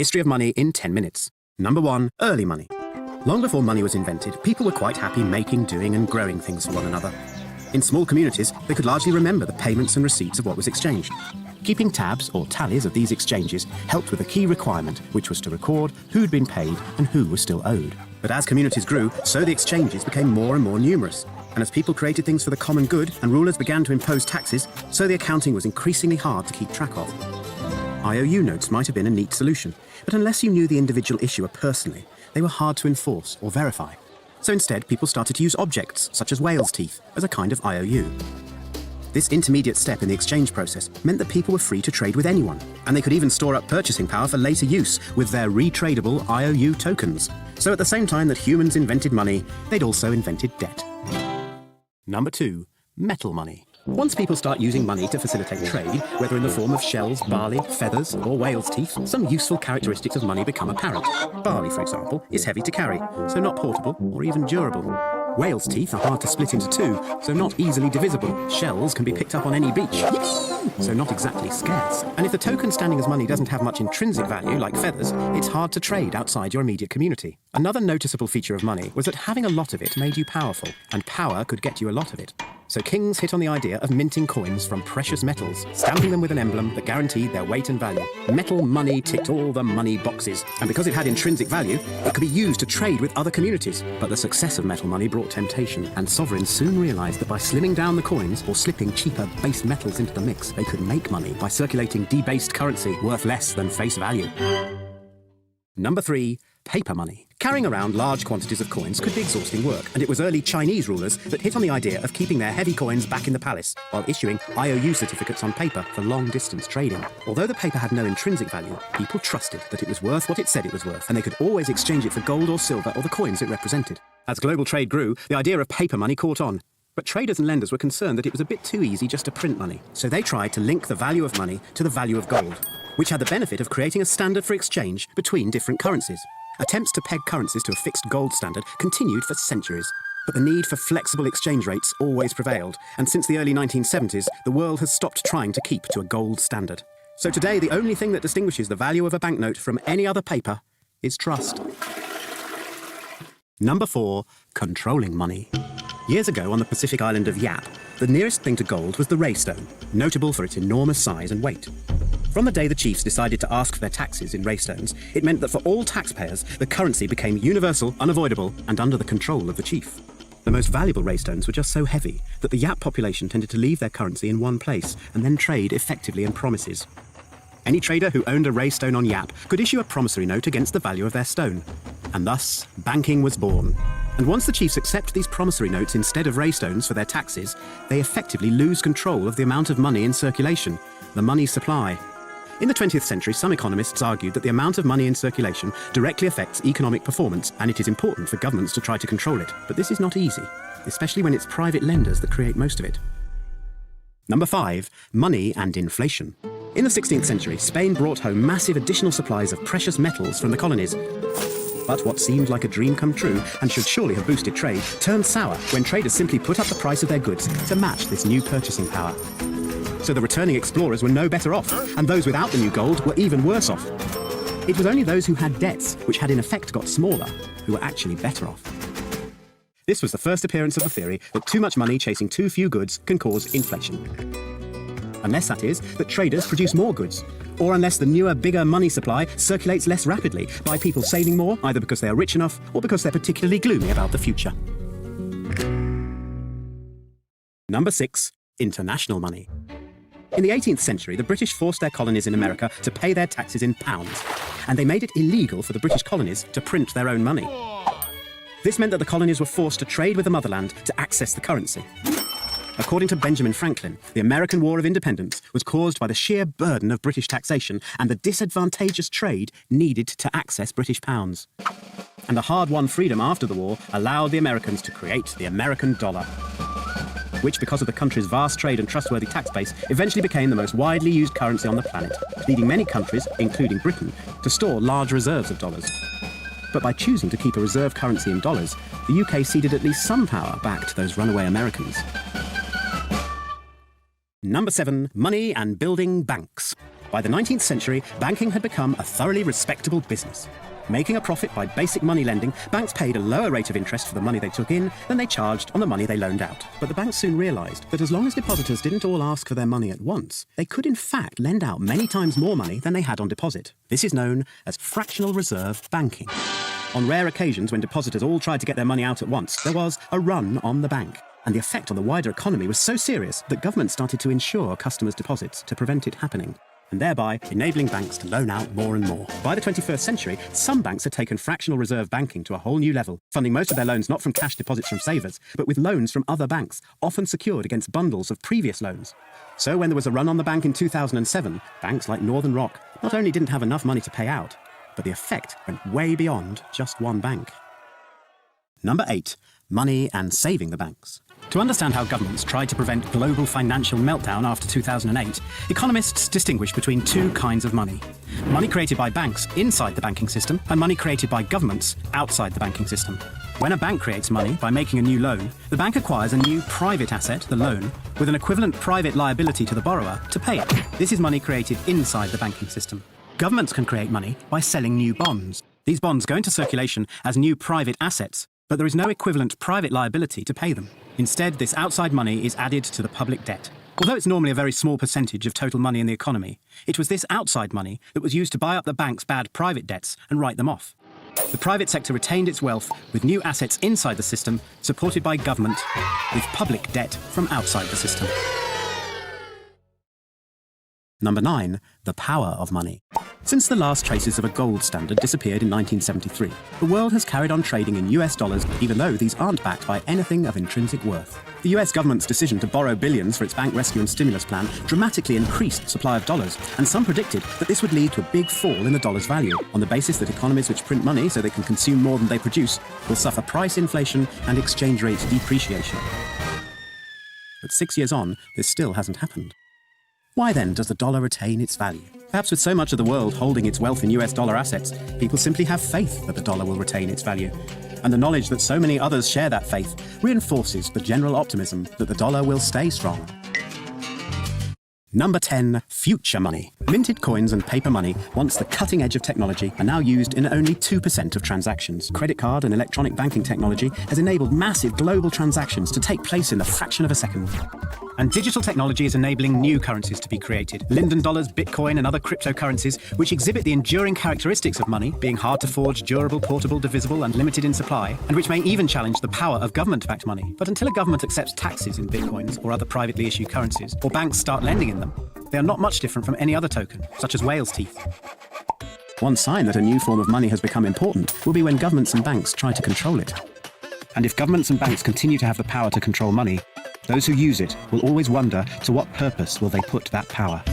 history of money in 10 minutes. Number 1. Early money. Long before money was invented, people were quite happy making, doing and growing things for one another. In small communities, they could largely remember the payments and receipts of what was exchanged. Keeping tabs or tallies of these exchanges helped with a key requirement, which was to record who'd been paid and who was still owed. But as communities grew, so the exchanges became more and more numerous. And as people created things for the common good and rulers began to impose taxes, so the accounting was increasingly hard to keep track of. IOU notes might have been a neat solution, but unless you knew the individual issuer personally, they were hard to enforce or verify. So instead, people started to use objects, such as whale's teeth, as a kind of IOU. This intermediate step in the exchange process meant that people were free to trade with anyone, and they could even store up purchasing power for later use with their retradable IOU tokens. So at the same time that humans invented money, they'd also invented debt. Number 2. Metal money. Once people start using money to facilitate trade, whether in the form of shells, barley, feathers, or whale's teeth, some useful characteristics of money become apparent. Barley, for example, is heavy to carry, so not portable or even durable. Whale's teeth are hard to split into two, so not easily divisible. Shells can be picked up on any beach, so not exactly scarce. And if the token standing as money doesn't have much intrinsic value, like feathers, it's hard to trade outside your immediate community. Another noticeable feature of money was that having a lot of it made you powerful, and power could get you a lot of it. So kings hit on the idea of minting coins from precious metals, stamping them with an emblem that guaranteed their weight and value. Metal money ticked all the money boxes, and because it had intrinsic value, it could be used to trade with other communities. But the success of metal money brought temptation, and sovereigns soon realized that by slimming down the coins or slipping cheaper base metals into the mix, they could make money by circulating debased currency worth less than face value. Number 3. Paper money. Carrying around large quantities of coins could be exhausting work, and it was early Chinese rulers that hit on the idea of keeping their heavy coins back in the palace while issuing IOU certificates on paper for long-distance trading. Although the paper had no intrinsic value, people trusted that it was worth what it said it was worth, and they could always exchange it for gold or silver or the coins it represented. As global trade grew, the idea of paper money caught on. But traders and lenders were concerned that it was a bit too easy just to print money, so they tried to link the value of money to the value of gold, which had the benefit of creating a standard for exchange between different currencies. Attempts to peg currencies to a fixed gold standard continued for centuries. But the need for flexible exchange rates always prevailed, and since the early 1970s, the world has stopped trying to keep to a gold standard. So today, the only thing that distinguishes the value of a banknote from any other paper is trust. Number 4. Controlling money. Years ago on the Pacific island of Yap, the nearest thing to gold was the Ray Stone, notable for its enormous size and weight. From the day the chiefs decided to ask for their taxes in Ray Stones, it meant that for all taxpayers, the currency became universal, unavoidable, and under the control of the chief. The most valuable Ray Stones were just so heavy that the Yap population tended to leave their currency in one place and then trade effectively in promises. Any trader who owned a Ray Stone on Yap could issue a promissory note against the value of their stone. And thus, banking was born. And once the chiefs accept these promissory notes instead of Ray Stones for their taxes, they effectively lose control of the amount of money in circulation, the money supply. In the 20th century, some economists argued that the amount of money in circulation directly affects economic performance, and it is important for governments to try to control it. But this is not easy, especially when it's private lenders that create most of it. Number 5. Money and inflation. In the 16th century, Spain brought home massive additional supplies of precious metals from the colonies. But what seemed like a dream come true, and should surely have boosted trade, turned sour when traders simply put up the price of their goods to match this new purchasing power. So the returning explorers were no better off, and those without the new gold were even worse off. It was only those who had debts, which had in effect got smaller, who were actually better off. This was the first appearance of the theory that too much money chasing too few goods can cause inflation. Unless, that is, that traders produce more goods, or unless the newer, bigger money supply circulates less rapidly by people saving more, either because they are rich enough or because they're particularly gloomy about the future. Number 6. International money. In the 18th century, the British forced their colonies in America to pay their taxes in pounds, and they made it illegal for the British colonies to print their own money. This meant that the colonies were forced to trade with the motherland to access the currency. According to Benjamin Franklin, the American War of Independence was caused by the sheer burden of British taxation and the disadvantageous trade needed to access British pounds. And the hard-won freedom after the war allowed the Americans to create the American dollar, which, because of the country's vast trade and trustworthy tax base, eventually became the most widely used currency on the planet, leading many countries, including Britain, to store large reserves of dollars. But by choosing to keep a reserve currency in dollars, the UK ceded at least some power back to those runaway Americans. Number 7. Money and building banks. By the 19th century, banking had become a thoroughly respectable business. Making a profit by basic money lending, banks paid a lower rate of interest for the money they took in than they charged on the money they loaned out. But the banks soon realised that as long as depositors didn't all ask for their money at once, they could in fact lend out many times more money than they had on deposit. This is known as fractional reserve banking. On rare occasions when depositors all tried to get their money out at once, there was a run on the bank. And the effect on the wider economy was so serious that government started to insure customers' deposits to prevent it happening, and thereby enabling banks to loan out more and more. By the 21st century, some banks had taken fractional reserve banking to a whole new level, funding most of their loans not from cash deposits from savers, but with loans from other banks, often secured against bundles of previous loans. So when there was a run on the bank in 2007, banks like Northern Rock not only didn't have enough money to pay out, but the effect went way beyond just one bank. Number 8. Money and saving the banks. To understand how governments tried to prevent global financial meltdown after 2008, economists distinguish between two kinds of money. Money created by banks inside the banking system and money created by governments outside the banking system. When a bank creates money by making a new loan, the bank acquires a new private asset, the loan, with an equivalent private liability to the borrower to pay it. This is money created inside the banking system. Governments can create money by selling new bonds. These bonds go into circulation as new private assets, but there is no equivalent private liability to pay them. Instead, this outside money is added to the public debt. Although it's normally a very small percentage of total money in the economy, it was this outside money that was used to buy up the bank's bad private debts and write them off. The private sector retained its wealth with new assets inside the system, supported by government, with public debt from outside the system. Number 9. The power of money. Since the last traces of a gold standard disappeared in 1973, the world has carried on trading in US dollars even though these aren't backed by anything of intrinsic worth. The US government's decision to borrow billions for its bank rescue and stimulus plan dramatically increased the supply of dollars, and some predicted that this would lead to a big fall in the dollar's value, on the basis that economies which print money so they can consume more than they produce will suffer price inflation and exchange rate depreciation. But 6 years on, this still hasn't happened. Why then does the dollar retain its value? Perhaps with so much of the world holding its wealth in US dollar assets, people simply have faith that the dollar will retain its value. And the knowledge that so many others share that faith reinforces the general optimism that the dollar will stay strong. Number 10. Future money. Minted coins and paper money, once the cutting edge of technology, are now used in only 2% of transactions. Credit card and electronic banking technology has enabled massive global transactions to take place in the fraction of a second. And digital technology is enabling new currencies to be created. Linden dollars, Bitcoin, and other cryptocurrencies, which exhibit the enduring characteristics of money, being hard to forge, durable, portable, divisible, and limited in supply, and which may even challenge the power of government-backed money. But until a government accepts taxes in Bitcoins or other privately issued currencies, or banks start lending in them, they are not much different from any other token, such as whale's teeth. One sign that a new form of money has become important will be when governments and banks try to control it. And if governments and banks continue to have the power to control money, those who use it will always wonder to what purpose will they put that power.